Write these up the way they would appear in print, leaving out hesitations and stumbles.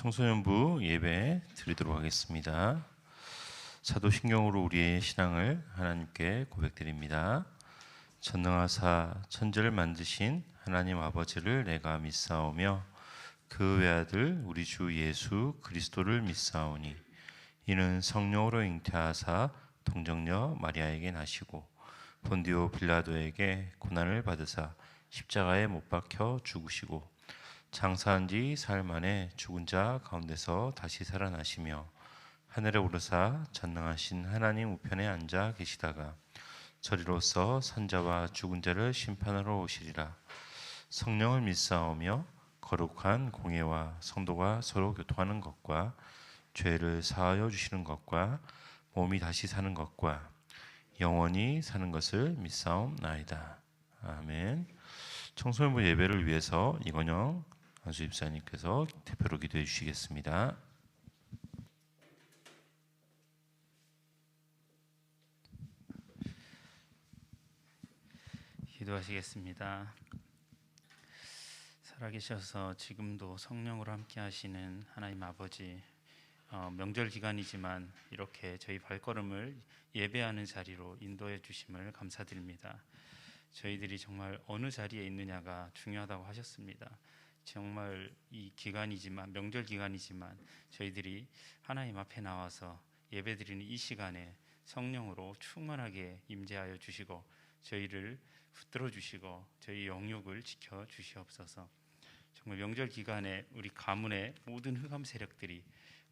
청소년부 예배 드리도록 하겠습니다. 사도신경으로 우리의 신앙을 하나님께 고백드립니다. 전능하사 천지를 만드신 하나님 아버지를 내가 믿사오며 그 외아들 우리 주 예수 그리스도를 믿사오니 이는 성령으로 잉태하사 동정녀 마리아에게 나시고 본디오 빌라도에게 고난을 받으사 십자가에 못 박혀 죽으시고 장사한 지 사흘 만에 죽은 자 가운데서 다시 살아나시며 하늘에 오르사 전능하신 하나님 우편에 앉아 계시다가 저리로서 산자와 죽은 자를 심판하러 오시리라. 성령을 믿사오며 거룩한 공예와 성도가 서로 교통하는 것과 죄를 사하여 주시는 것과 몸이 다시 사는 것과 영원히 사는 것을 믿사옵나이다. 아멘. 청소년부 예배를 위해서 이건영 안수 집사님께서 대표로 기도해 주시겠습니다. 기도하시겠습니다. 살아계셔서 지금도 성령으로 함께 하시는 하나님 아버지, 명절 기간이지만 이렇게 저희 발걸음을 예배하는 자리로 인도해 주심을 감사드립니다. 저희들이 정말 어느 자리에 있느냐가 중요하다고 하셨습니다. 정말 이 기간이지만, 명절 기간이지만 저희들이 하나님 앞에 나와서 예배드리는 이 시간에 성령으로 충만하게 임재하여 주시고 저희를 붙들어 주시고 저희 영육을 지켜 주시옵소서. 정말 명절 기간에 우리 가문의 모든 흑암 세력들이,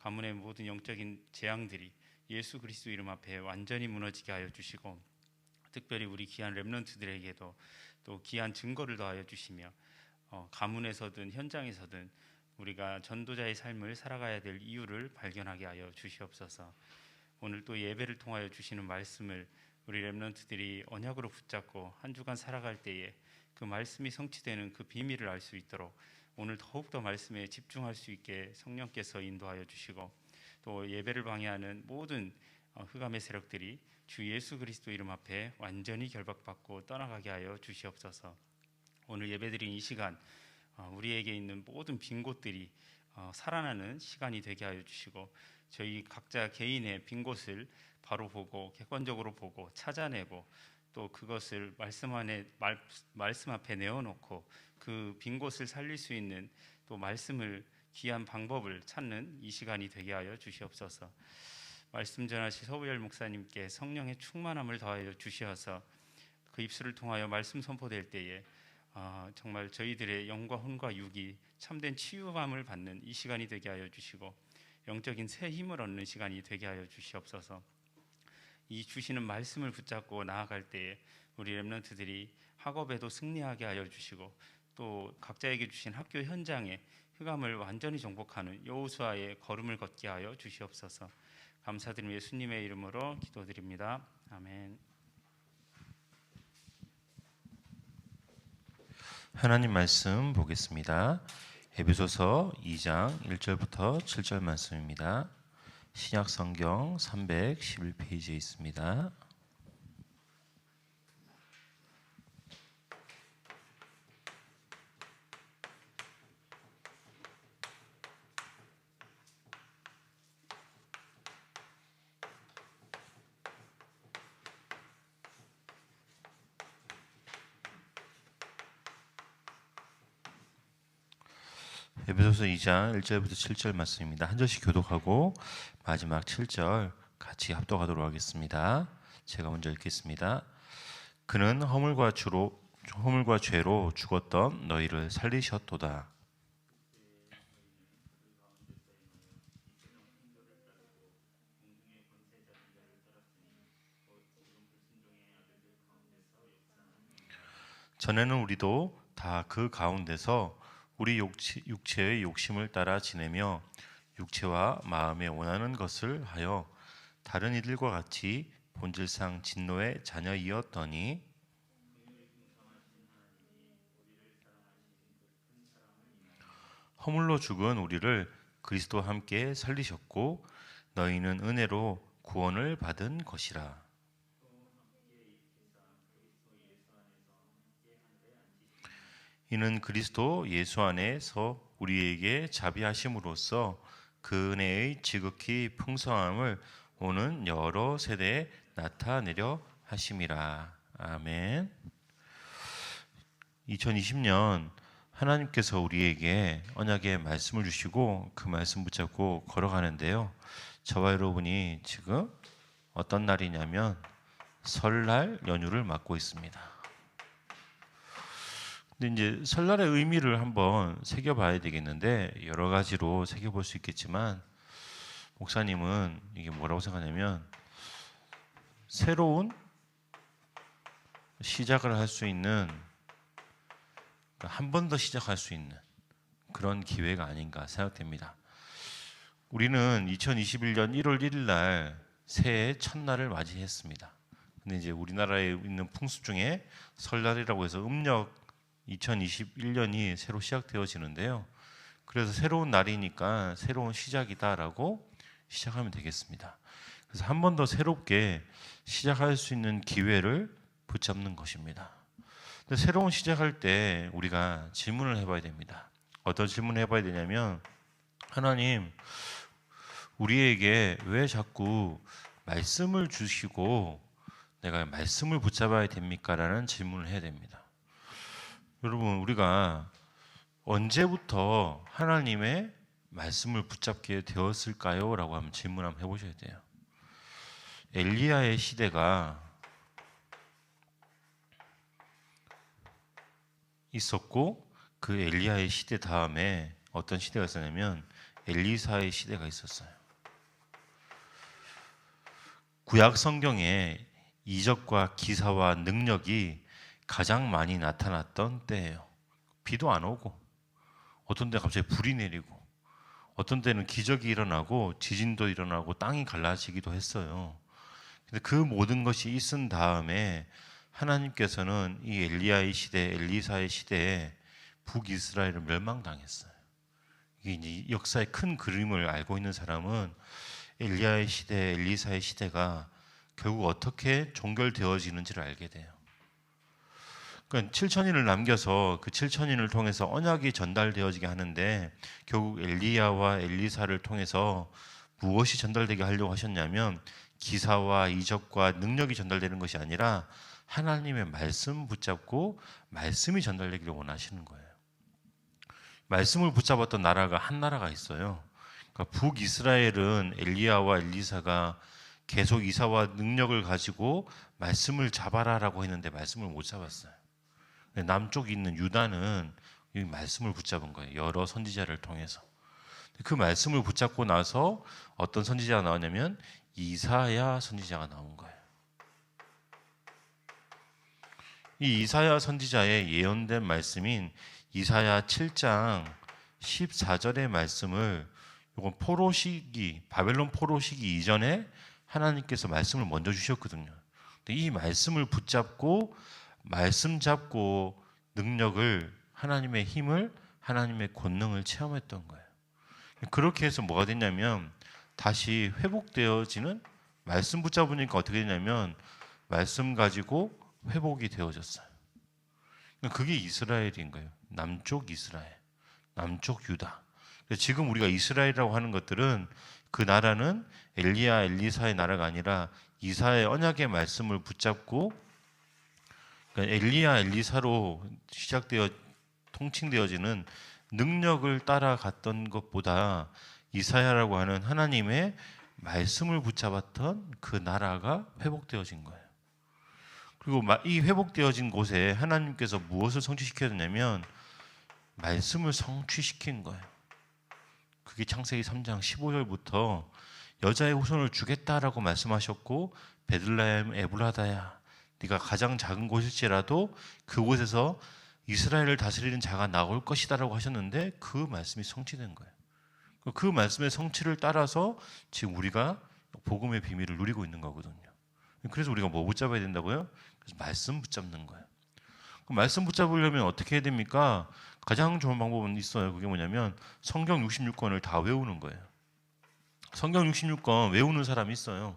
가문의 모든 영적인 재앙들이 예수 그리스도 이름 앞에 완전히 무너지게 하여 주시고, 특별히 우리 귀한 렘넌트들에게도 또 귀한 증거를 더하여 주시며, 가문에서든 현장에서든 우리가 전도자의 삶을 살아가야 될 이유를 발견하게 하여 주시옵소서. 오늘 또 예배를 통하여 주시는 말씀을 우리 렘넌트들이 언약으로 붙잡고 한 주간 살아갈 때에 그 말씀이 성취되는 그 비밀을 알 수 있도록 오늘 더욱더 말씀에 집중할 수 있게 성령께서 인도하여 주시고, 또 예배를 방해하는 모든 흑암의 세력들이 주 예수 그리스도 이름 앞에 완전히 결박받고 떠나가게 하여 주시옵소서. 오늘 예배드린 이 시간 우리에게 있는 모든 빈 곳들이 살아나는 시간이 되게 하여 주시고, 저희 각자 개인의 빈 곳을 바로 보고 객관적으로 보고 찾아내고 또 그것을 말씀 앞에 내어놓고 그 빈 곳을 살릴 수 있는 또 말씀을 귀한 방법을 찾는 이 시간이 되게 하여 주시옵소서. 말씀 전하실 서우열 목사님께 성령의 충만함을 더하여 주시어서 그 입술을 통하여 말씀 선포될 때에 정말 저희들의 영과 혼과 육이 참된 치유함을 받는 이 시간이 되게 하여 주시고 영적인 새 힘을 얻는 시간이 되게 하여 주시옵소서. 이 주시는 말씀을 붙잡고 나아갈 때에 우리 렘넌트들이 학업에도 승리하게 하여 주시고 또 각자에게 주신 학교 현장에 흑암을 완전히 정복하는 여호수아의 걸음을 걷게 하여 주시옵소서. 감사드리며 예수님의 이름으로 기도드립니다. 아멘. 하나님 말씀 보겠습니다. 에베소서 2장 1절부터 7절 말씀입니다. 신약 성경 311페이지에 있습니다. 에베소서 2장 1절부터 7절 말씀입니다. 한 절씩 교독하고 마지막 7절 같이 합독하도록 하겠습니다. 제가 먼저 읽겠습니다. 그는 허물과 죄로 죽었던 너희를 살리셨도다. 전에는 우리도 다 그 가운데서 우리 육체의 욕심을 따라 지내며 육체와 마음에 원하는 것을 하여 다른 이들과 같이 본질상 진노의 자녀이었더니 허물로 죽은 우리를 그리스도와 함께 살리셨고 너희는 은혜로 구원을 받은 것이라. 이는 그리스도 예수 안에서 우리에게 자비하심으로써 그 은혜의 지극히 풍성함을 오는 여러 세대에 나타내려 하심이라. 아멘. 2020년 하나님께서 우리에게 언약의 말씀을 주시고 그 말씀 붙잡고 걸어가는데요. 저와 여러분이 지금 어떤 날이냐면 설날 연휴를 맞고 있습니다. 근데 이제 설날의 의미를 한번 새겨봐야 되겠는데 여러 가지로 새겨볼 수 있겠지만 목사님은 이게 뭐라고 생각하냐면 새로운 시작을 할 수 있는, 한 번 더 시작할 수 있는 그런 기회가 아닌가 생각됩니다. 우리는 2021년 1월 1일 날 새해 첫날을 맞이했습니다. 근데 이제 우리나라에 있는 풍습 중에 설날이라고 해서 음력 2021년이 새로 시작되어지는데요. 그래서 새로운 날이니까 새로운 시작이다라고 시작하면 되겠습니다. 그래서 한 번 더 새롭게 시작할 수 있는 기회를 붙잡는 것입니다. 근데 새로운 시작할 때 우리가 질문을 해봐야 됩니다. 어떤 질문을 해봐야 되냐면, 하나님, 우리에게 왜 자꾸 말씀을 주시고 내가 말씀을 붙잡아야 됩니까? 라는 질문을 해야 됩니다. 여러분, 우리가 언제부터 하나님의 말씀을 붙잡게 되었을까요? 라고 한번 질문 한번 해보셔야 돼요. 엘리야의 시대가 있었고 그 엘리야의 시대 다음에 어떤 시대가 있었냐면 엘리사의 시대가 있었어요. 구약 성경에 이적과 기사와 능력이 가장 많이 나타났던 때예요. 비도 안 오고 어떤 데 갑자기 불이 내리고 어떤 때는 기적이 일어나고 지진도 일어나고 땅이 갈라지기도 했어요. 근데 그 모든 것이 있은 다음에 하나님께서는 이 엘리야의 시대, 엘리사의 시대에 북이스라엘을 멸망당했어요. 이게 이제 역사의 큰 그림을 알고 있는 사람은 엘리야의 시대, 엘리사의 시대가 결국 어떻게 종결되어지는지를 알게 돼요. 그러니까 7천인을 남겨서 그 7천인을 통해서 언약이 전달되어지게 하는데 결국 엘리야와 엘리사를 통해서 무엇이 전달되게 하려고 하셨냐면 기사와 이적과 능력이 전달되는 것이 아니라 하나님의 말씀 붙잡고 말씀이 전달되기를 원하시는 거예요. 말씀을 붙잡았던 나라가 한 나라가 있어요. 그러니까 북이스라엘은 엘리야와 엘리사가 계속 이사와 능력을 가지고 말씀을 잡아라라고 했는데 말씀을 못 잡았어요. 남쪽에 있는 유다는 이 말씀을 붙잡은 거예요. 여러 선지자를 통해서. 그 말씀을 붙잡고 나서 어떤 선지자가 나오냐면 이사야 선지자가 나온 거예요. 이 이사야 선지자의 예언된 말씀인 이사야 7장 14절의 말씀을, 이건 포로 시기, 바벨론 포로 시기 이전에 하나님께서 말씀을 먼저 주셨거든요. 근데 이 말씀을 붙잡고 말씀 잡고 능력을, 하나님의 힘을, 하나님의 권능을 체험했던 거예요. 그렇게 해서 뭐가 됐냐면 다시 회복되어지는, 말씀 붙잡으니까 어떻게 되냐면 말씀 가지고 회복이 되어졌어요. 그게 이스라엘인 거예요. 남쪽 이스라엘, 남쪽 유다. 지금 우리가 이스라엘이라고 하는 것들은 그 나라는 엘리야, 엘리사의 나라가 아니라 이사의 언약의 말씀을 붙잡고, 그러니까 엘리야, 엘리사로 시작되어 통칭되어지는 능력을 따라갔던 것보다 이사야라고 하는 하나님의 말씀을 붙잡았던 그 나라가 회복되어진 거예요. 그리고 이 회복되어진 곳에 하나님께서 무엇을 성취시켰냐면 말씀을 성취시킨 거예요. 그게 창세기 3장 15절부터 여자의 후손을 주겠다라고 말씀하셨고, 베들레헴 에브라다야, 네가 가장 작은 곳일지라도 그곳에서 이스라엘을 다스리는 자가 나올 것이다라고 하셨는데 그 말씀이 성취된 거예요. 그 말씀의 성취를 따라서 지금 우리가 복음의 비밀을 누리고 있는 거거든요. 그래서 우리가 뭐 붙잡아야 된다고요? 그래서 말씀 붙잡는 거예요. 말씀 붙잡으려면 어떻게 해야 됩니까? 가장 좋은 방법은 있어요. 그게 뭐냐면 성경 66권을 다 외우는 거예요. 성경 66권 외우는 사람이 있어요.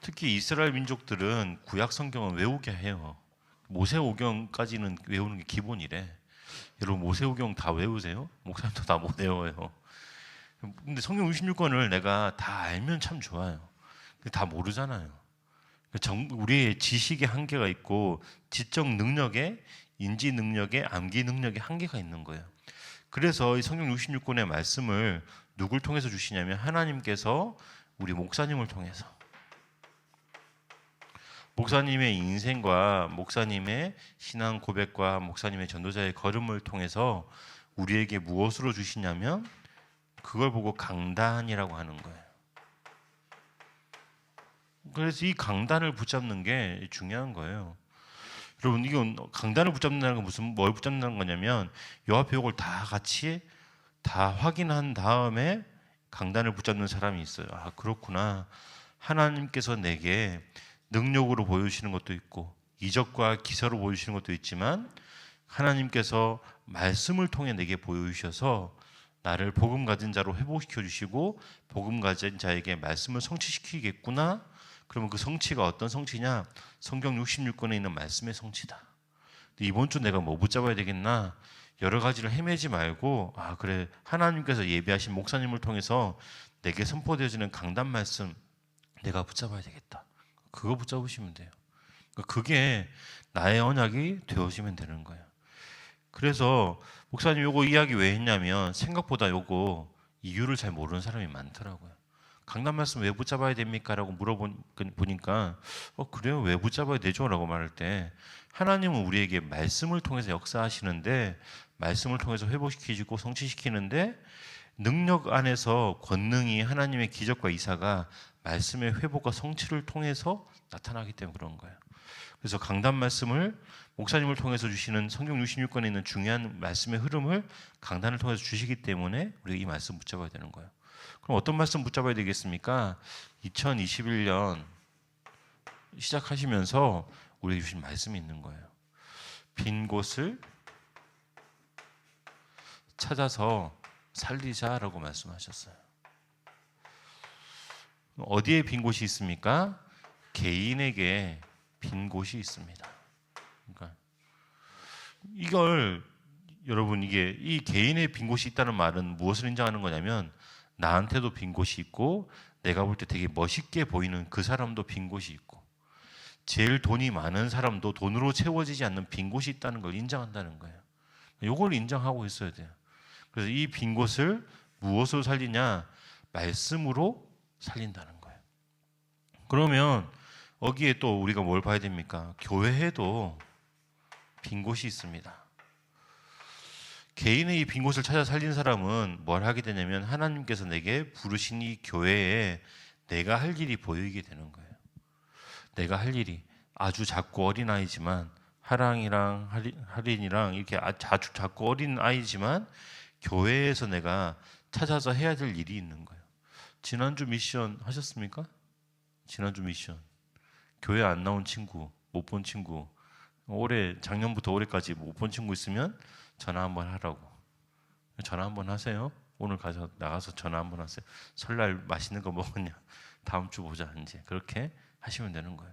특히 이스라엘 민족들은 구약 성경을 외우게 해요. 모세오경까지는 외우는 게 기본이래. 여러분 모세오경 다 외우세요? 목사님도 다 못 외워요. 근데 성경 66권을 내가 다 알면 참 좋아요. 근데 다 모르잖아요. 우리의 지식의 한계가 있고 지적 능력에, 인지 능력에, 암기 능력에 한계가 있는 거예요. 그래서 이 성경 66권의 말씀을 누굴 통해서 주시냐면 하나님께서 우리 목사님을 통해서, 목사님의 인생과 목사님의 신앙 고백과 목사님의 전도자의 걸음을 통해서 우리에게 무엇으로 주시냐면 그걸 보고 강단이라고 하는 거예요. 그래서 이 강단을 붙잡는 게 중요한 거예요. 여러분, 이건 강단을 붙잡는다는 건 뭘 붙잡는다는 거냐면 요 앞에 요걸 다 같이 다 확인한 다음에 강단을 붙잡는 사람이 있어요. 아, 그렇구나. 하나님께서 내게 능력으로 보여주시는 것도 있고 이적과 기사로 보여주시는 것도 있지만 하나님께서 말씀을 통해 내게 보여주셔서 나를 복음 가진 자로 회복시켜 주시고 복음 가진 자에게 말씀을 성취시키겠구나. 그러면 그 성취가 어떤 성취냐? 성경 66권에 있는 말씀의 성취다. 이번 주 내가 뭐 붙잡아야 되겠나? 여러 가지를 헤매지 말고, 아 그래, 하나님께서 예비하신 목사님을 통해서 내게 선포되어지는 강단 말씀 내가 붙잡아야 되겠다. 그거 붙잡으시면 돼요. 그게 나의 언약이 되어지면 되는 거예요. 그래서 목사님 요거 이야기 왜 했냐면 생각보다 요거 이유를 잘 모르는 사람이 많더라고요. 강단 말씀 왜 붙잡아야 됩니까? 라고 물어보니까 그래요? 왜 붙잡아야 되죠? 라고 말할 때 하나님은 우리에게 말씀을 통해서 역사하시는데 말씀을 통해서 회복시키고 성취시키는데 능력 안에서 권능이 하나님의 기적과 이사가 말씀의 회복과 성취를 통해서 나타나기 때문에 그런 거예요. 그래서 강단 말씀을 목사님을 통해서 주시는 성경 66권에 있는 중요한 말씀의 흐름을 강단을 통해서 주시기 때문에 우리가 이 말씀 붙잡아야 되는 거예요. 그럼 어떤 말씀 붙잡아야 되겠습니까? 2021년 시작하시면서 우리에게 주신 말씀이 있는 거예요. 빈 곳을 찾아서 살리자라고 말씀하셨어요. 어디에 빈 곳이 있습니까? 개인에게 빈 곳이 있습니다. 그러니까 이걸 여러분 이게 이 개인의 빈 곳이 있다는 말은 무엇을 인정하는 거냐면 나한테도 빈 곳이 있고 내가 볼 때 되게 멋있게 보이는 그 사람도 빈 곳이 있고 제일 돈이 많은 사람도 돈으로 채워지지 않는 빈 곳이 있다는 걸 인정한다는 거예요. 이걸 인정하고 있어야 돼요. 그래서 이 빈 곳을 무엇으로 살리냐? 말씀으로 살린다는 거예요. 그러면 여기에 또 우리가 뭘 봐야 됩니까? 교회에도 빈 곳이 있습니다. 개인의 이 빈 곳을 찾아 살린 사람은 뭘 하게 되냐면 하나님께서 내게 부르신 이 교회에 내가 할 일이 보이게 되는 거예요. 내가 할 일이 아주 작고 어린 아이지만 하랑이랑 할인이랑 이렇게 아주 작고 어린 아이지만 교회에서 내가 찾아서 해야 될 일이 있는 거예요. 지난주 미션 하셨습니까? 지난주 미션 교회 안 나온 친구, 못 본 친구, 작년부터 올해까지 못 본 친구 있으면 전화 한번 하라고. 전화 한번 하세요. 오늘 나가서 전화 한번 하세요. 설날 맛있는 거 먹었냐? 다음 주 보자. 이제 그렇게 하시면 되는 거예요.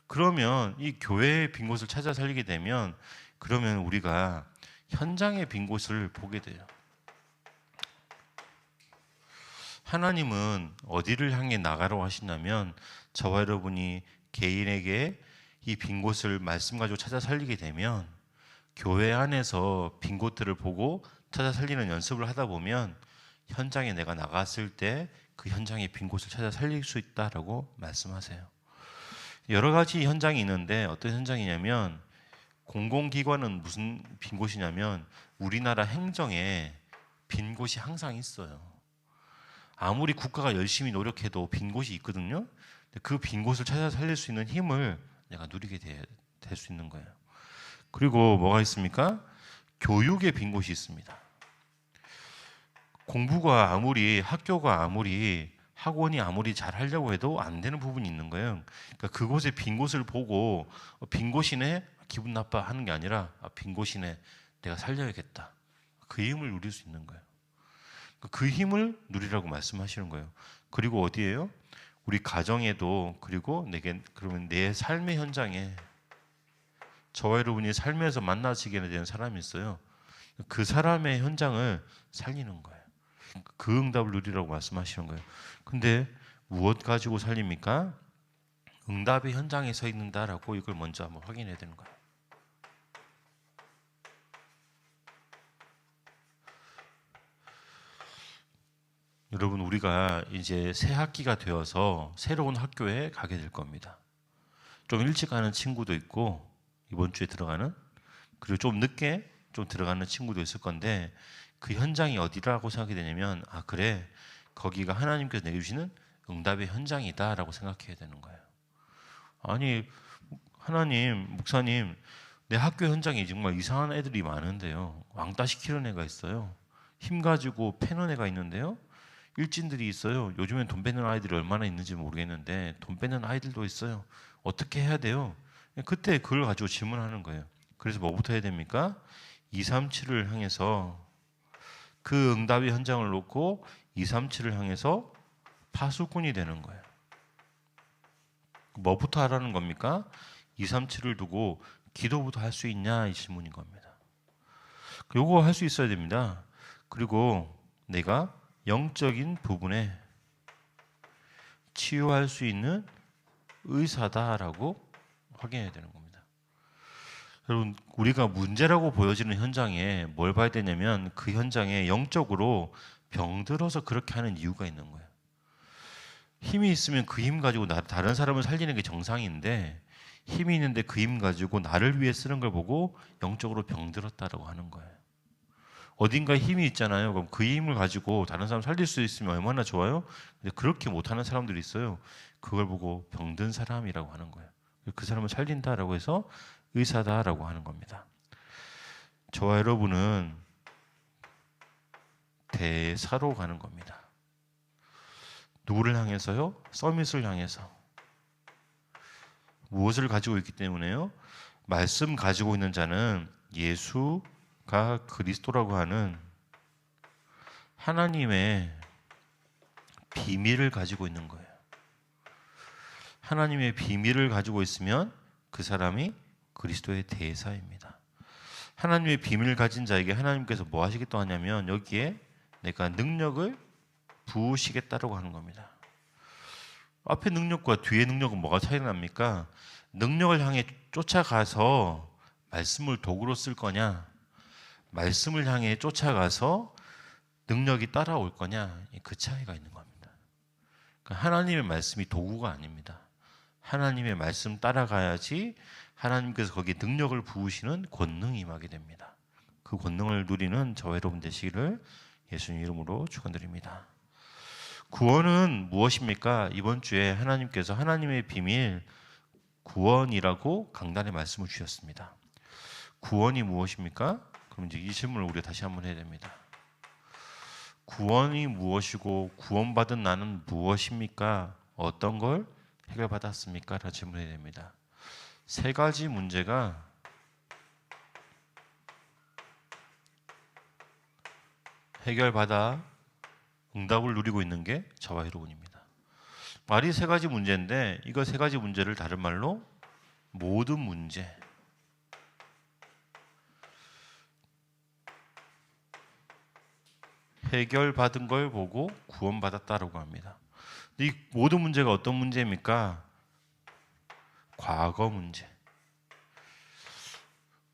그러면 이 교회의 빈 곳을 찾아 살리게 되면 그러면 우리가 현장의 빈 곳을 보게 돼요. 하나님은 어디를 향해 나가라고 하시냐면 저와 여러분이 개인에게 이 빈 곳을 말씀 가지고 찾아 살리게 되면 교회 안에서 빈 곳들을 보고 찾아 살리는 연습을 하다 보면 현장에 내가 나갔을 때 그 현장의 빈 곳을 찾아 살릴 수 있다라고 말씀하세요. 여러 가지 현장이 있는데 어떤 현장이냐면 공공기관은 무슨 빈 곳이냐면 우리나라 행정에 빈 곳이 항상 있어요. 아무리 국가가 열심히 노력해도 빈 곳이 있거든요. 그 빈 곳을 찾아 살릴 수 있는 힘을 내가 누리게 될 수 있는 거예요. 그리고 뭐가 있습니까? 교육의 빈 곳이 있습니다. 학교가 아무리 학원이 아무리 잘 하려고 해도 안 되는 부분이 있는 거예요. 그러니까 그곳에 빈 곳을 보고 빈 곳이네 기분 나빠 하는 게 아니라 빈 곳이네 내가 살려야겠다. 그 힘을 누릴 수 있는 거예요. 그 힘을 누리라고 말씀하시는 거예요. 그리고 어디예요? 우리 가정에도 그리고 그러면 내 삶의 현장에 저와 여러분이 삶에서 만나지게 된 사람이 있어요. 그 사람의 현장을 살리는 거예요. 그 응답을 누리라고 말씀하시는 거예요. 근데 무엇 가지고 살립니까? 응답의 현장에 서 있는다라고 이걸 먼저 한번 확인해야 되는 거예요. 여러분, 우리가 이제 새 학기가 되어서 새로운 학교에 가게 될 겁니다. 좀 일찍 가는 친구도 있고 이번 주에 들어가는, 그리고 좀 늦게 좀 들어가는 친구도 있을 건데, 그 현장이 어디라고 생각이 되냐면, 아 그래, 거기가 하나님께서 내주시는 응답의 현장이다라고 생각해야 되는 거예요. 아니 하나님, 목사님, 내 학교 현장에 정말 이상한 애들이 많은데요, 왕따 시키는 애가 있어요, 힘 가지고 패는 애가 있는데요, 일진들이 있어요, 요즘엔 돈 뺏는 아이들이 얼마나 있는지 모르겠는데 돈 뺏는 아이들도 있어요, 어떻게 해야 돼요? 그때 그걸 가지고 질문하는 거예요. 그래서 뭐부터 해야 됩니까? 237을 향해서, 그 응답의 현장을 놓고 237을 향해서 파수꾼이 되는 거예요. 뭐부터 하라는 겁니까? 237을 두고 기도부터 할 수 있냐, 이 질문인 겁니다. 요거 할 수 있어야 됩니다. 그리고 내가 영적인 부분에 치유할 수 있는 의사다라고 확인해야 되는 겁니다. 여러분, 우리가 문제라고 보여지는 현장에 뭘 봐야 되냐면, 그 현장에 영적으로 병들어서 그렇게 하는 이유가 있는 거예요. 힘이 있으면 그 힘 가지고 다른 사람을 살리는 게 정상인데, 힘이 있는데 그 힘 가지고 나를 위해 쓰는 걸 보고 영적으로 병들었다라고 하는 거예요. 어딘가에 힘이 있잖아요. 그럼 그 힘을 가지고 다른 사람 살릴 수 있으면 얼마나 좋아요? 근데 그렇게 못하는 사람들이 있어요. 그걸 보고 병든 사람이라고 하는 거예요. 그 사람을 살린다라고 해서 의사다라고 하는 겁니다. 저와 여러분은 대사로 가는 겁니다. 누구를 향해서요? 서밋을 향해서. 무엇을 가지고 있기 때문에요? 말씀 가지고 있는 자는 예수가 그리스도라고 하는 하나님의 비밀을 가지고 있는 거예요. 하나님의 비밀을 가지고 있으면 그 사람이 그리스도의 대사입니다. 하나님의 비밀을 가진 자에게 하나님께서 뭐 하시겠다 하냐면, 여기에 내가 능력을 부으시겠다라고 하는 겁니다. 앞에 능력과 뒤에 능력은 뭐가 차이가 납니까? 능력을 향해 쫓아가서 말씀을 도구로 쓸 거냐, 말씀을 향해 쫓아가서 능력이 따라올 거냐, 그 차이가 있는 겁니다. 그러니까 하나님의 말씀이 도구가 아닙니다. 하나님의 말씀 따라가야지 하나님께서 거기에 능력을 부으시는 권능이 임하게 됩니다. 그 권능을 누리는 저와 여러분 되시기를 예수님 이름으로 축원드립니다. 구원은 무엇입니까? 이번 주에 하나님께서 하나님의 비밀 구원이라고 강단에 말씀을 주셨습니다. 구원이 무엇입니까? 그럼 이제 이 질문을 우리가 다시 한번 해야 됩니다. 구원이 무엇이고 구원받은 나는 무엇입니까? 어떤 걸 해결받았습니까? 라는 질문을 해야 됩니다. 세 가지 문제가 해결받아 응답을 누리고 있는 게 저와 여러분입니다. 말이 세 가지 문제인데, 이거 세 가지 문제를 다른 말로 모든 문제, 해결받은 걸 보고 구원받았다라고 합니다. 근데 이 모든 문제가 어떤 문제입니까? 과거 문제.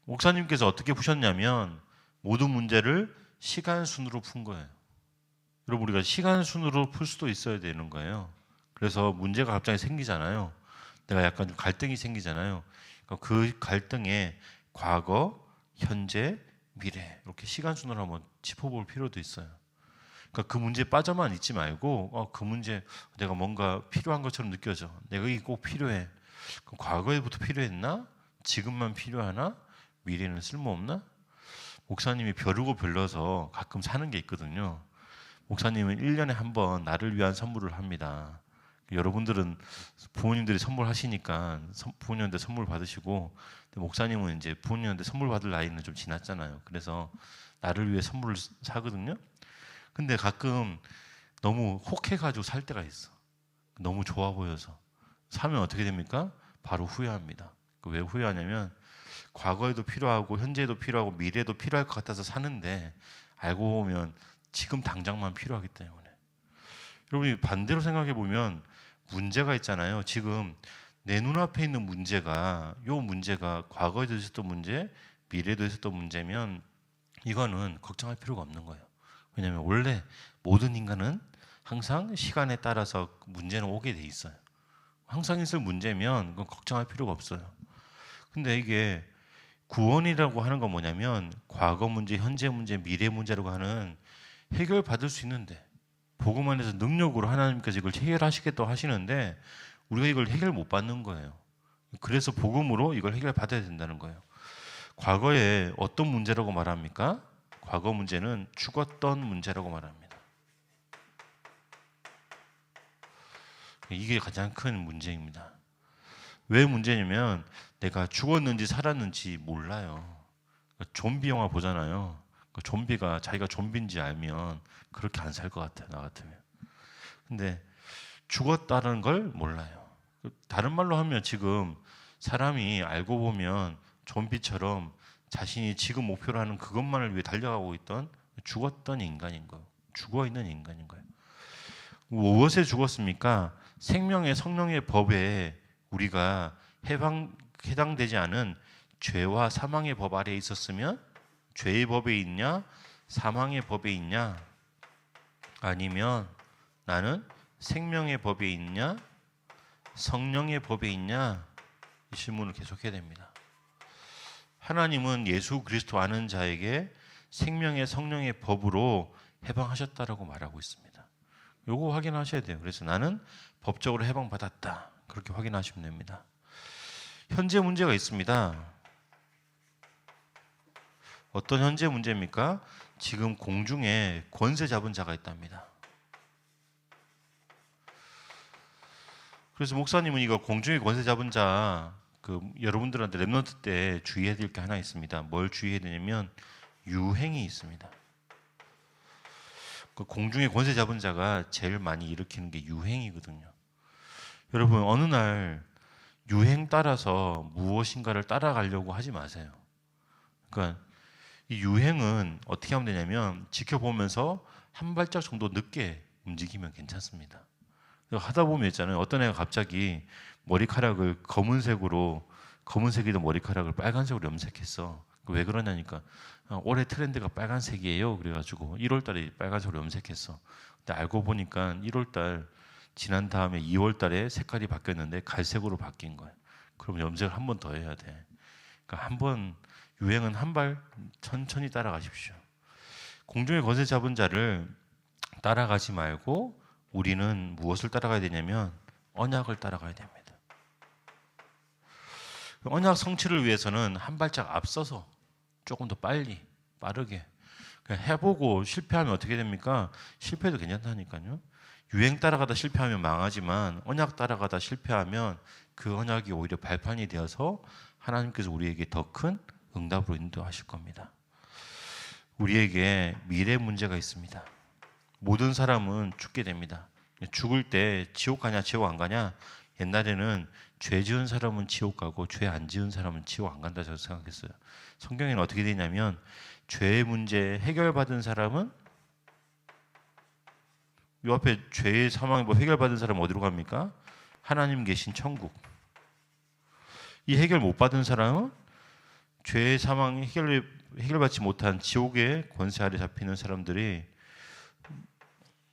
목사님께서 어떻게 푸셨냐면, 모든 문제를 시간 순으로 푼 거예요. 여러분, 우리가 시간 순으로 풀 수도 있어야 되는 거예요. 그래서 문제가 갑자기 생기잖아요. 내가 약간 좀 갈등이 생기잖아요. 그 갈등에 과거, 현재, 미래, 이렇게 시간 순으로 한번 짚어볼 필요도 있어요. 그러니까 그 문제에 빠져만 있지 말고, 그 문제 내가 뭔가 필요한 것처럼 느껴져, 내가 이게 꼭 필요해. 그럼 과거에부터 필요했나? 지금만 필요하나? 미래는 쓸모없나? 목사님이 벼르고 별러서 가끔 사는 게 있거든요. 목사님은 1년에 한 번 나를 위한 선물을 합니다. 여러분들은 부모님들이 선물하시니까 부모님한테 선물 받으시고, 목사님은 이제 부모님한테 선물 받을 나이는 좀 지났잖아요. 그래서 나를 위해 선물을 사거든요. 근데 가끔 너무 혹해가지고 살 때가 있어. 너무 좋아 보여서 사면 어떻게 됩니까? 바로 후회합니다. 왜 후회하냐면, 과거에도 필요하고 현재에도 필요하고 미래에도 필요할 것 같아서 사는데 알고 보면 지금 당장만 필요하기 때문에. 여러분이 반대로 생각해 보면 문제가 있잖아요. 지금 내 눈앞에 있는 문제가, 요 문제가 과거에도 있었던 문제, 미래에도 있었던 문제면 이거는 걱정할 필요가 없는 거예요. 왜냐하면 원래 모든 인간은 항상 시간에 따라서 문제는 오게 돼 있어요. 항상 있을 문제면 그건 걱정할 필요가 없어요. 근데 이게 구원이라고 하는 건 뭐냐면 과거 문제, 현재 문제, 미래 문제라고 하는 해결받을 수 있는데 복음 안에서 능력으로 하나님께서 이걸 해결하시겠다고 하시는데 우리가 이걸 해결 못 받는 거예요. 그래서 복음으로 이걸 해결받아야 된다는 거예요. 과거에 어떤 문제라고 말합니까? 과거 문제는 죽었던 문제라고 말합니다. 이게 가장 큰 문제입니다. 왜 문제냐면 내가 죽었는지 살았는지 몰라요. 좀비 영화 보잖아요. 좀비가 자기가 좀비인지 알면 그렇게 안 살 것 같아요. 나 같으면. 근데 죽었다는 걸 몰라요. 다른 말로 하면 지금 사람이 알고 보면 좀비처럼 자신이 지금 목표로 하는 그것만을 위해 달려가고 있던 죽었던 인간인 거예요. 죽어있는 인간인 거예요. 무엇에 죽었습니까? 생명의 성령의 법에 우리가 해당되지 않은 죄와 사망의 법 아래에 있었으면 죄의 법에 있냐? 사망의 법에 있냐? 아니면 나는 생명의 법에 있냐? 성령의 법에 있냐? 이 질문을 계속해야 됩니다. 하나님은 예수 그리스도 아는 자에게 생명의 성령의 법으로 해방하셨다라고 말하고 있습니다. 요거 확인하셔야 돼요. 그래서 나는 법적으로 해방받았다. 그렇게 확인하시면 됩니다. 현재 문제가 있습니다. 어떤 현재 문제입니까? 지금 공중에 권세 잡은 자가 있답니다. 그래서 목사님은 이거 공중에 권세 잡은 자, 여러분들한테 랩넌트 때 주의해야 될 게 하나 있습니다. 뭘 주의해야 되냐면 유행이 있습니다. 그 공중에 권세 잡은 자가 제일 많이 일으키는 게 유행이거든요. 여러분 어느 날 유행 따라서 무엇인가를 따라가려고 하지 마세요. 그러니까 이 유행은 어떻게 하면 되냐면 지켜보면서 한 발짝 정도 늦게 움직이면 괜찮습니다. 하다 보면 있잖아요. 어떤 애가 갑자기 머리카락을 검은색이던 머리카락을 빨간색으로 염색했어. 왜 그러냐니까 올해 트렌드가 빨간색이에요. 그래가지고 1월달에 빨간색으로 염색했어. 근데 알고 보니까 1월달 지난 다음에 2월달에 색깔이 바뀌었는데 갈색으로 바뀐 거예요. 그럼 염색을 한 번 더 해야 돼. 그러니까 유행은 한 발 천천히 따라가십시오. 공중에 권세 잡은 자를 따라가지 말고 우리는 무엇을 따라가야 되냐면 언약을 따라가야 됩니다. 언약 성취를 위해서는 한 발짝 앞서서 조금 더 빠르게 해보고 실패하면 어떻게 됩니까? 실패해도 괜찮다니까요. 유행 따라가다 실패하면 망하지만 언약 따라가다 실패하면 그 언약이 오히려 발판이 되어서 하나님께서 우리에게 더 큰 응답으로 인도하실 겁니다. 우리에게 미래 문제가 있습니다. 모든 사람은 죽게 됩니다. 죽을 때 지옥 가냐 지옥 안 가냐? 옛날에는 죄 지은 사람은 지옥 가고 죄 안 지은 사람은 지옥 안 간다 저는 생각했어요. 성경에는 어떻게 되냐면 죄의 문제 해결받은 사람은 이 앞에 죄의 사망의 법 해결받은 사람은 어디로 갑니까? 하나님 계신 천국. 이 해결 못 받은 사람은 죄의 사망 해결받지 못한 지옥의 권세 아래 잡히는 사람들이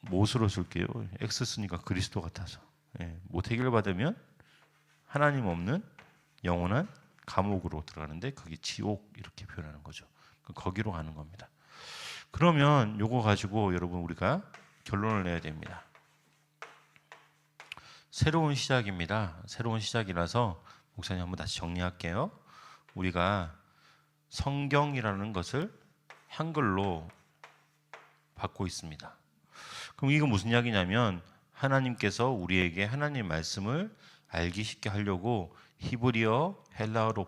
못으로 쓸게요. X 쓰니까 그리스도 같아서. 못 해결받으면 하나님 없는 영원한 감옥으로 들어가는데 그게 지옥 이렇게 표현하는 거죠. 거기로 가는 겁니다. 그러면 요거 가지고 여러분 우리가 결론을 내야 됩니다. 새로운 시작입니다. 새로운 시작이라서 목사님 한번 다시 정리할게요. 우리가 성경이라는 것을 한글로 받고 있습니다. 그럼 이거 무슨 이야기냐면 하나님께서 우리에게 하나님 말씀을 알기 쉽게 하려고 히브리어, 헬라어로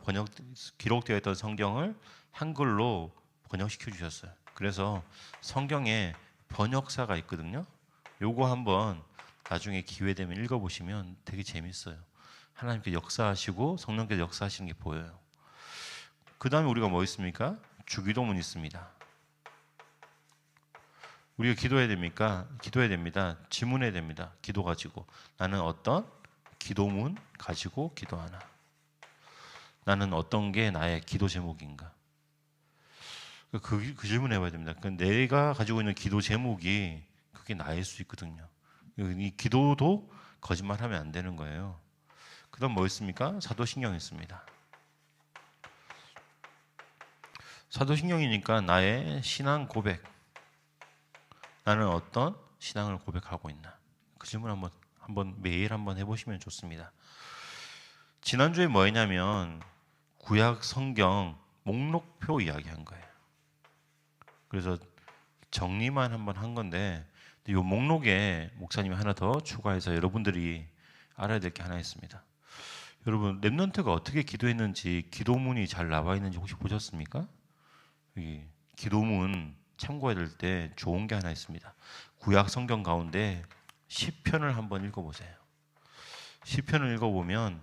기록되어 있던 성경을 한글로 번역시켜 주셨어요. 그래서 성경에 번역사가 있거든요. 요거 한번 나중에 기회 되면 읽어보시면 되게 재밌어요. 하나님께 역사하시고 성령께서 역사하시는 게 보여요. 그 다음에 우리가 뭐 있습니까? 주기도문 있습니다. 우리가 기도해야 됩니까? 기도해야 됩니다. 질문해야 됩니다. 기도 가지고 나는 어떤 기도문 가지고 기도하나? 나는 어떤 게 나의 기도 제목인가? 그 질문 해봐야 됩니다. 내가 가지고 있는 기도 제목이 그게 나일 수 있거든요. 이 기도도 거짓말하면 안 되는 거예요. 그다음 뭐 있습니까? 사도신경 있습니다. 사도신경이니까 나의 신앙 고백. 나는 어떤 신앙을 고백하고 있나? 그 질문 한번 매일 한번 해보시면 좋습니다. 지난주에 뭐 했냐면 구약 성경 목록표 이야기한 거예요. 그래서 정리만 한번 한 건데 이 목록에 목사님이 하나 더 추가해서 여러분들이 알아야 될 게 하나 있습니다. 여러분 랩넌트가 어떻게 기도했는지 기도문이 잘 나와 있는지 혹시 보셨습니까? 이 기도문 참고해야 될 때 좋은 게 하나 있습니다. 구약 성경 가운데 시편을 한번 읽어보세요. 시편을 읽어보면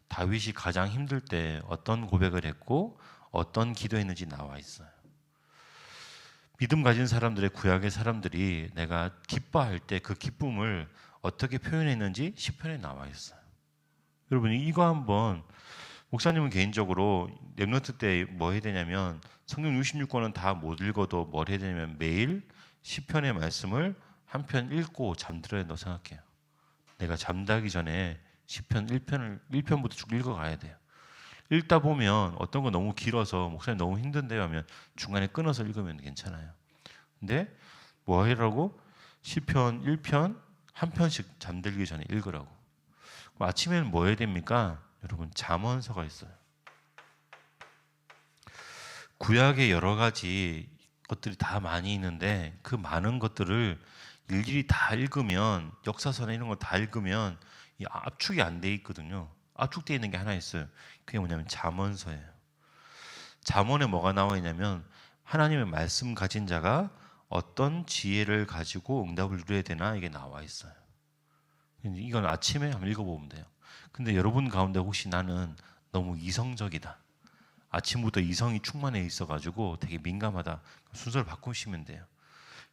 다윗이 가장 힘들 때 어떤 고백을 했고 어떤 기도했는지 나와 있어요. 믿음 가진 사람들의 구약의 사람들이 내가 기뻐할 때 그 기쁨을 어떻게 표현했는지 시편에 나와 있어요. 여러분 이거 한번 목사님은 개인적으로 랩넌트 때 뭐 해야 되냐면 성경 66권은 다 못 읽어도 뭘 해야 되냐면 매일 시편의 말씀을 한 편 읽고 잠들어야 된다고 생각해요. 내가 잠자기 전에 시편 1편부터 쭉 읽어가야 돼요. 읽다 보면 어떤 거 너무 길어서 목사님 너무 힘든데요 하면 중간에 끊어서 읽으면 괜찮아요. 근데 뭐 하라고? 시편 1편 한 편씩 잠들기 전에 읽으라고. 아침에는 뭐 해야 됩니까? 여러분 잠언서가 있어요. 구약에 여러 가지 것들이 다 많이 있는데 그 많은 것들을 일일이 다 읽으면 역사서나 이런 거 다 읽으면 이 압축이 안 돼 있거든요. 압축되어 있는 게 하나 있어요. 그게 뭐냐면 잠언서예요. 잠언에 뭐가 나와 있냐면 하나님의 말씀 가진 자가 어떤 지혜를 가지고 응답을 누려야 되나 이게 나와 있어요. 이건 아침에 한번 읽어보면 돼요. 근데 여러분 가운데 혹시 나는 너무 이성적이다. 아침부터 이성이 충만해 있어가지고 되게 민감하다. 순서를 바꾸시면 돼요.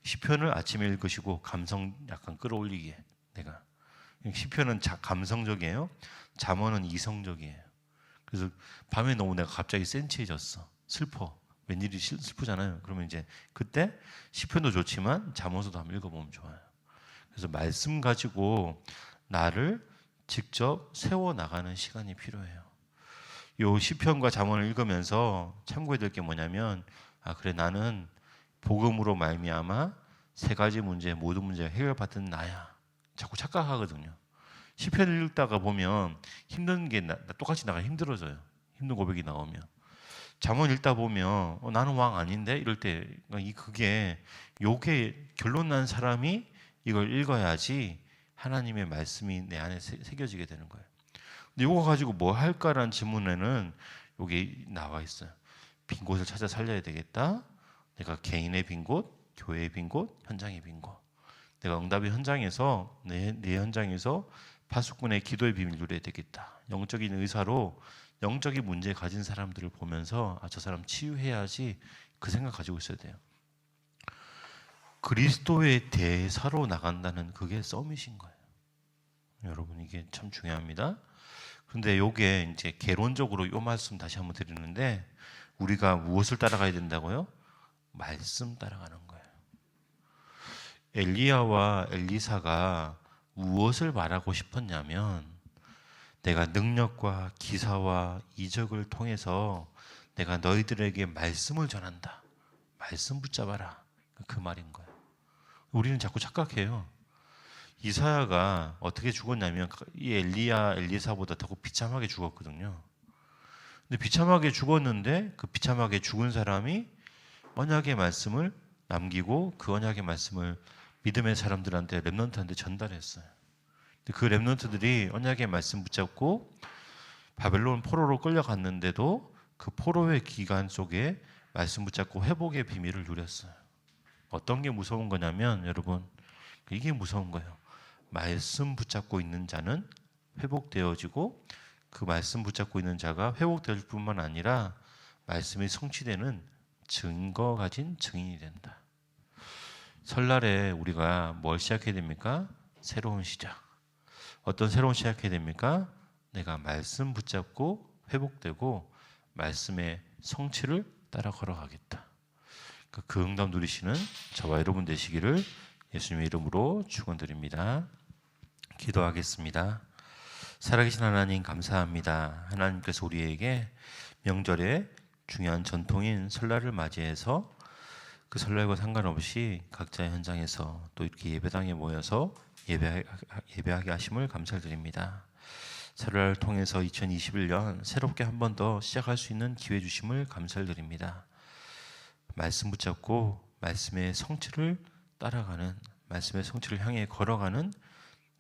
시편을 아침에 읽으시고 감성 약간 끌어올리기에 내가 시편은 감성적이에요. 잠언은 이성적이에요. 그래서 밤에 너무 내가 갑자기 센치해졌어. 슬퍼. 웬일이 슬프잖아요. 그러면 이제 그때 시편도 좋지만 잠언서도 한번 읽어보면 좋아요. 그래서 말씀 가지고 나를 직접 세워나가는 시간이 필요해요. 요 시편과 잠언을 읽으면서 참고해야 될 게 뭐냐면 그래 나는 복음으로 말미암아 세 가지 문제 모든 문제가 해결받은 나야. 자꾸 착각하거든요. 시편을 읽다가 보면 힘든 게 똑같이 나가 힘들어져요. 힘든 고백이 나오면. 잠언 읽다 보면 나는 왕 아닌데 이럴 때 그게 요게 결론 난 사람이 이걸 읽어야지 하나님의 말씀이 내 안에 새겨지게 되는 거예요. 근데 이거 가지고 뭐 할까라는 질문에는 여기 나와 있어요. 빈 곳을 찾아 살려야 되겠다. 내가 개인의 빈 곳, 교회의 빈 곳, 현장의 빈 곳. 내가 응답의 현장에서 내 현장에서 파수꾼의 기도의 비밀을 누려야 되겠다. 영적인 의사로 영적인 문제 가진 사람들을 보면서 저 사람 치유해야지 그 생각 가지고 있어야 돼요. 그리스도의 대사로 나간다는 그게 서밋인 거예요. 여러분 이게 참 중요합니다. 그런데 요게 이제 개론적으로 요 말씀 다시 한번 드리는데 우리가 무엇을 따라가야 된다고요? 말씀 따라가는 거예요. 엘리야와 엘리사가 무엇을 말하고 싶었냐면 내가 능력과 기사와 이적을 통해서 내가 너희들에게 말씀을 전한다. 말씀 붙잡아라. 그 말인 거예요. 우리는 자꾸 착각해요. 이사야가 어떻게 죽었냐면 이 엘리야, 엘리사보다 더 비참하게 죽었거든요. 근데 비참하게 죽었는데 그 비참하게 죽은 사람이 언약의 말씀을 남기고 그 언약의 말씀을 믿음의 사람들한테 렘넌트한테 전달했어요. 그 렘넌트들이 언약의 말씀 붙잡고 바벨론 포로로 끌려갔는데도 그 포로의 기간 속에 말씀 붙잡고 회복의 비밀을 누렸어요. 어떤 게 무서운 거냐면 여러분 이게 무서운 거예요. 말씀 붙잡고 있는 자는 회복되어지고 그 말씀 붙잡고 있는 자가 회복될 뿐만 아니라 말씀이 성취되는 증거 가진 증인이 된다. 설날에 우리가 뭘 시작해야 됩니까? 새로운 시작. 어떤 새로운 시작해야 됩니까? 내가 말씀 붙잡고 회복되고 말씀의 성취를 따라 걸어가겠다. 그 응답 누리시는 저와 여러분 되시기를 예수님의 이름으로 축원드립니다. 기도하겠습니다. 살아계신 하나님 감사합니다. 하나님께서 우리에게 명절에 중요한 전통인 설날을 맞이해서 그 설날과 상관없이 각자의 현장에서 또 이렇게 예배당에 모여서 예배하게 하심을 감사드립니다. 설날을 통해서 2021년 새롭게 한 번 더 시작할 수 있는 기회 주심을 감사드립니다. 말씀 붙잡고 말씀의 성취를 따라가는, 말씀의 성취를 향해 걸어가는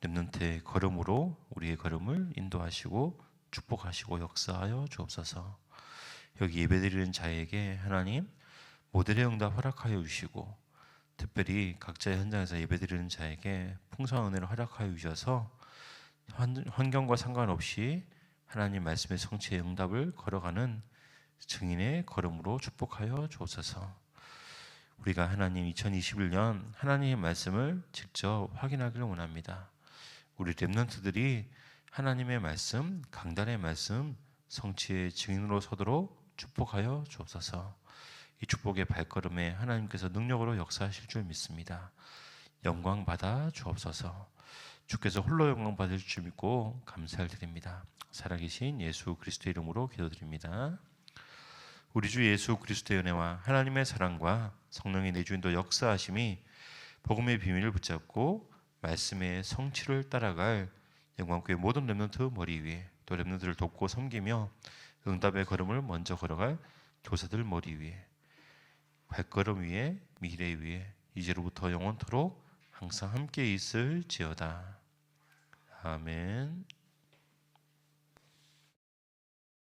렘넌트의 걸음으로 우리의 걸음을 인도하시고 축복하시고 역사하여 주옵소서. 여기 예배드리는 자에게 하나님 모델의 응답 허락하여 주시고, 특별히 각자의 현장에서 예배드리는 자에게 풍성한 은혜를 허락하여 주셔서 환경과 상관없이 하나님 말씀의 성취의 응답을 걸어가는 증인의 걸음으로 축복하여 주옵소서. 우리가 하나님 2021년 하나님의 말씀을 직접 확인하기를 원합니다. 우리 렘넌트들이 하나님의 말씀, 강단의 말씀, 성취의 증인으로 서도록 축복하여 주옵소서. 이 축복의 발걸음에 하나님께서 능력으로 역사하실 줄 믿습니다. 영광 받아 주옵소서. 주께서 홀로 영광 받을 줄 믿고 감사를 드립니다. 살아계신 예수 그리스도의 이름으로 기도드립니다. 우리 주 예수 그리스도의 은혜와 하나님의 사랑과 성령의 내주인도 역사하심이 복음의 비밀을 붙잡고 말씀의 성취를 따라갈 영광교회 모든 렘넌트 머리 위에, 또 렘넌트를 돕고 섬기며 응답의 걸음을 먼저 걸어갈 교사들 머리 위에, 발걸음 위에, 미래 위에 이제로부터 영원토록 항상 함께 있을지어다. 아멘.